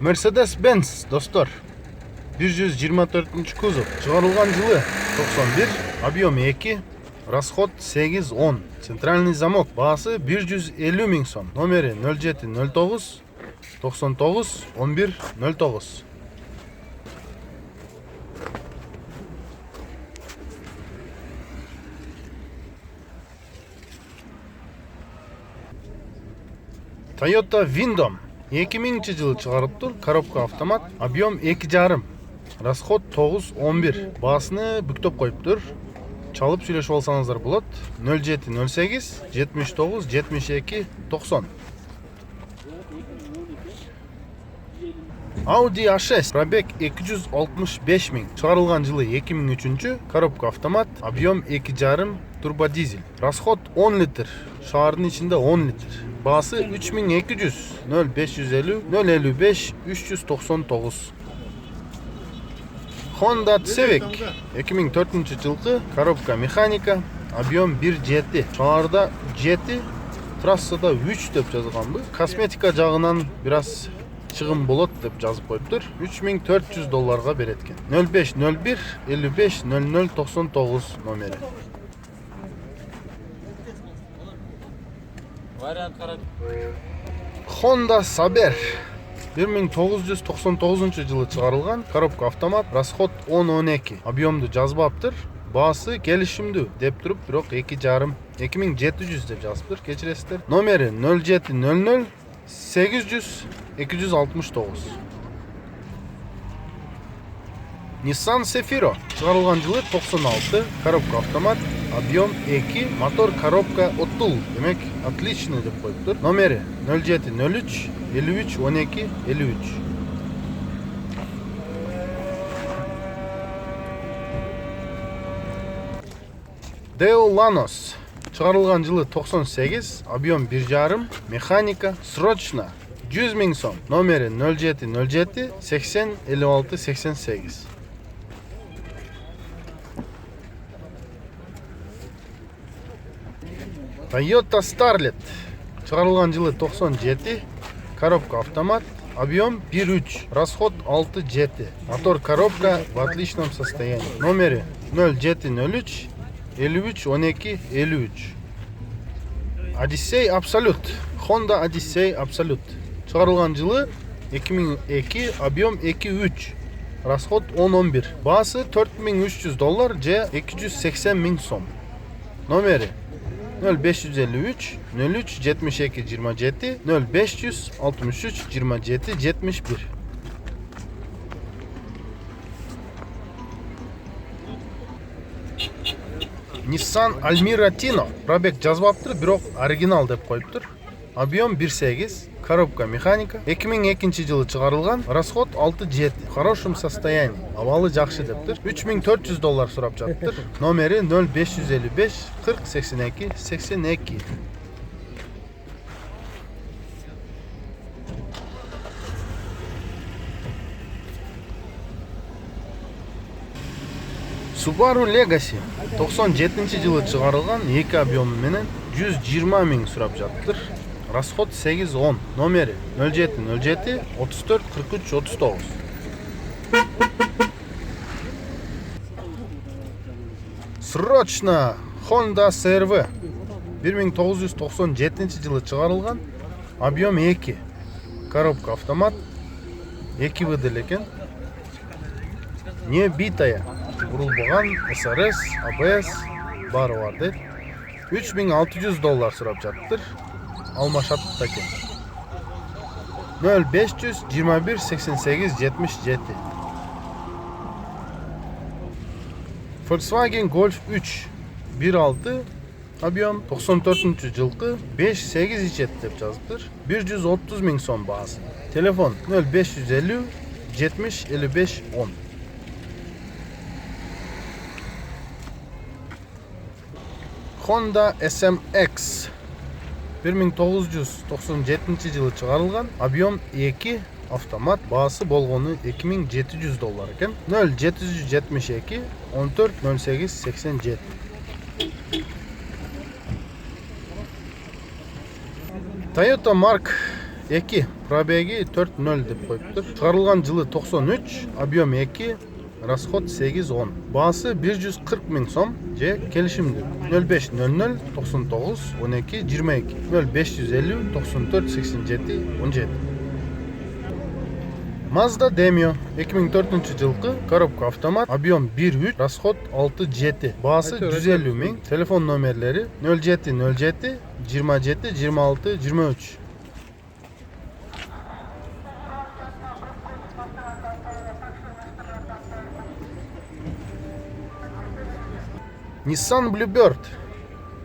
Mercedes-Benz dostlar. 124 kuzov. Çıkarılgan yılı 91. Объем 2. Расход 8-10. Центральный замок. Бағасы 150 миң сом. Номері 0709 99 11 09. Toyota Windom 2000 жылы чыгарып тур. Коробка автомат. Объем 2,5. Расход 9-11. Бағасыны бүктөп коюптур. Çalıp сүйлөшүп алсаңыздар болот. 0708 79 72 90. Audi A6 пробег 265 миң. Чыгарылган жылы 2003. Коробка автомат. Объем 2,5. Турбодизель. Расход 10 литр. Шаардын ичинде 10 литр. Баасы 3200 0550 055 399. Honda Civic 2004 жылғы коробка механика, объем 1,7. Шаарда 7, трассада 3 деп жазылганбы. Косметика жагынан бираз чыгым болот деп жазып коюптур. $3400 берет экен. 0501 55 0099 номери. Honda Saber 1999 жылы чыгарылган коробка автомат, расход 10-12. Объемду жазбаптыр. Баасы келишимдүү деп туруп, бирок 2,5 2700 деп жазыптыр. Кечиресиздер. Номери 0700 800 269. Nissan Sefiro чыгарылган жылы 96, коробка автомат, объем 2, мотор коробка оттул, демек отличный деп коюптур. Номери 0703 53 12 53. Deo Lanos чыгарылган жылы 98, объем 1,5, механика, срочно 100 миң сом. Номери 0707 80 56 88. Toyota Starlet чыгарылган жылы 97, коробка автомат, объем 1,3, расход 6,7, мотор коробка в отличном состоянии. Номери 0703 53 12 53. Odyssey Absolute, Honda Odyssey Absolute чыгарылган жылы 2002, объем 2,3, расход 10-11. Баасы $4300 же 280 миң сом. Номери 0553 03 72 27 0500 63 27 71. Nissan Almera Tino пробег жазбаптыр, бирок оригинал деп коюптур. Объем 1,8, коробка механика, 2002 жылы чыгарылган, расход 6,7. В хорошем состоянии, абалы жакшы дептир. $3400 сурап жатыптыр. Номери 0555 40 82 82. Subaru Legacy 97 жылы чыгарылган, 2 объему менен 120 миң сурап жатыптыр. Расход 8-10. Номери 0707 34 43 39. Срочно Honda CR-V 1997 жылы чыгарылган, объем 2, коробка автомат, 2 выдель экен, не битая, бурулбаган, СРС, АБС бары бар дейт. $3600 сурап жатыптыр. Алмашатта экен. 0500 21 88 77. Volkswagen Golf 3 1.6, объем 94 жылкы 5-8 ичет деп жазыптыр. 130 миң сом баасы. Телефон 0550 70 55 10. Honda SMX 1997 жылы чыгарылган, объем 2, автомат, баасы болгону $2700 экен. 0772 14 08 87. Toyota Mark 2, пробеги 4.0 деп қойыптыр. Шығарылған жылы 93, объем 2, расход 8-10. Басы 140 000 сом же келишимдүү. 0500 99 12 22 0550 94 87 17. Mazda Demio 2004 жылғы коробка автомат, объем 1.3, расход 6-7. Басы 150 000. Телефон номерлери 0707 27 26 23. Nissan Bluebird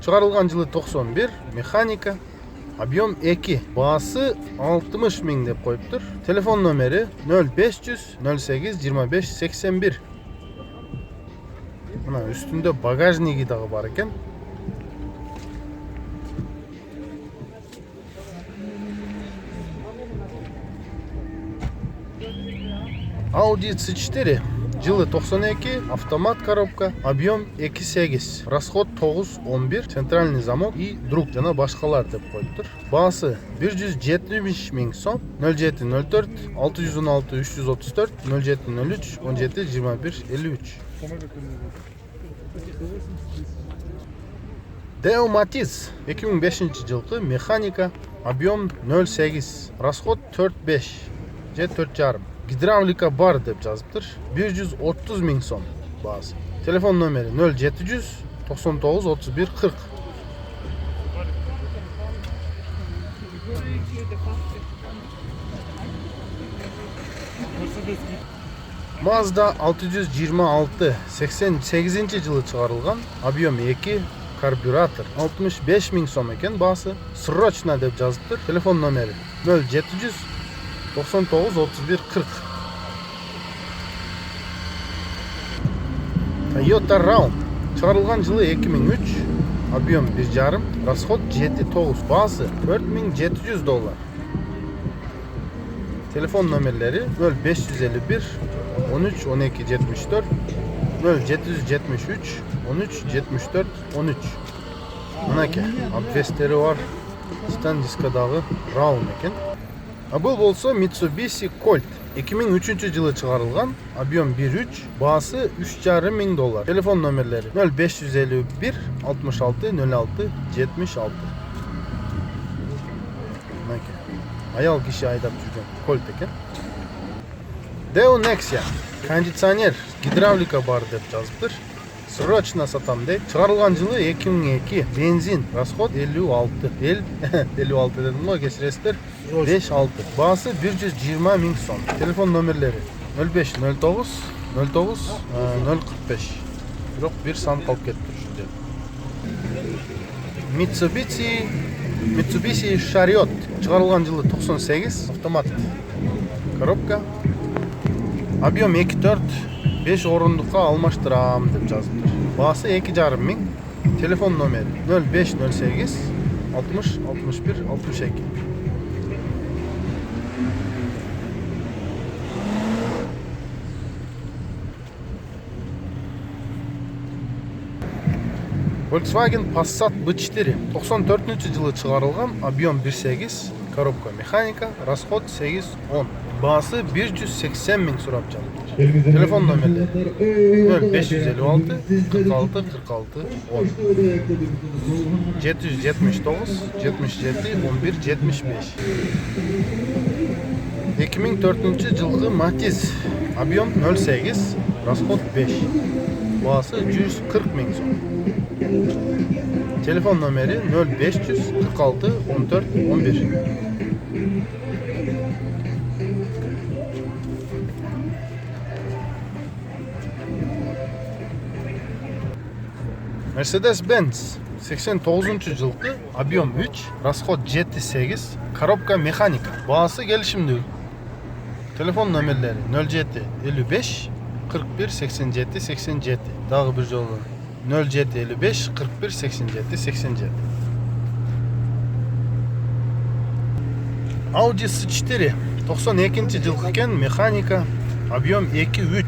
шығарылған жылы 91, механика, объем 2, басы 60 000 деп қойыптыр. Телефон номері 0500 08 25 81. Мына үстінде багажнигі дағы бар екен. Audi C4 жылы 92, автомат коробка, объем 2.8, расход 9-11, центральный замок и друг жана башкалар деп коюптур. Басы 170 000 сом, 0704 616 334 0703 17 21 53. Deo Matiz 2005 жылғы механика, объем 0.8, расход 4.5 же 4.5. Гидравлика бар деп жазыптыр. 130 000 сом басы. Телефон номері 0700 99 31 40. Mazda 626 88 жылы шығарылған, объем 2, карбюратор 65 000 сом екен басы. Срочно деп жазыптыр. Телефон номері 0700 99 31 40. Toyota Raum шығарылған жылы 2003, объем 1.5, расход 7-9, басы $4700. Телефон номерлері 0551 13 12 74 0773 13 74 13. Мынаке обвестері бар. Титан дискадағы Raum екен. А бұл болса Mitsubishi Colt 2003 жылы шығарылған, объем 1.3, басы $3.500. Телефон номерлері 0551 66 06 76. Аял киши айдап жүрген Colt екен. Deo Nexia кондиционер, гидравлика бар деп жазыптыр. Срочно сатам деп. Шығарылған жылы 2002, бензин, расход 56. 56 дедім ғой, кешіресіздер. 5-6. Басы 120 000 сом. Телефон номерлері 05 09 09 045. Бирок бир сан қалып кетті жүрде. Mitsubishi Chariot шығарылған жылы 98, автомат коробка, объем 2.4, 5 орындыққа алмаштырам деп жазыптыр. Басы 2,5 мың. Телефон номері 0508 60 61 62. Volkswagen Passat B4 94 жылы шығарылған, объем 1.8, коробка механика, расход 8-10. Басы 180 000 сұрап жатыр. Телефон номерлері 0556 46 46 10 779 77 11 75. 2004 жылғы Matiz, объем 0.8, расход 5. Басы 140 000 сом. Телефон номері 0500 46 14 11. Mercedes-Benz 89 жылғы, объем 3, расход 7-8, коробка механика. Басы келишимдүү. Телефон номерлері 07 55 41 87 87. Дагы бир жолу 07 55 41 87 87. Audi S4 92 жылғы екен, механика, объем 2-3,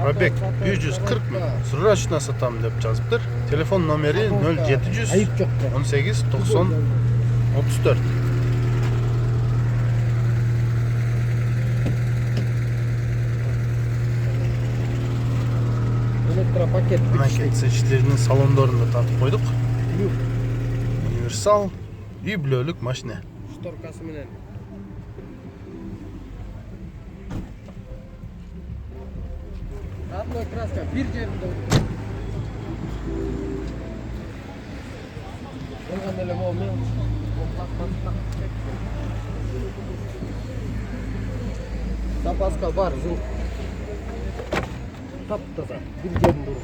пробег 140 000. Срочно сатам деп жазыптыр. Телефон номері 0700 18 90 34. электропакет. Мынакей цечтеринин салондорун да тартып койдук. Универсал үй бүлөлүк машина. Шторкасы менен. Родной краска бир жеринде. Болгон эле могу мен. Запаска бар, жыл. Таптаза, бир жеринде уруп.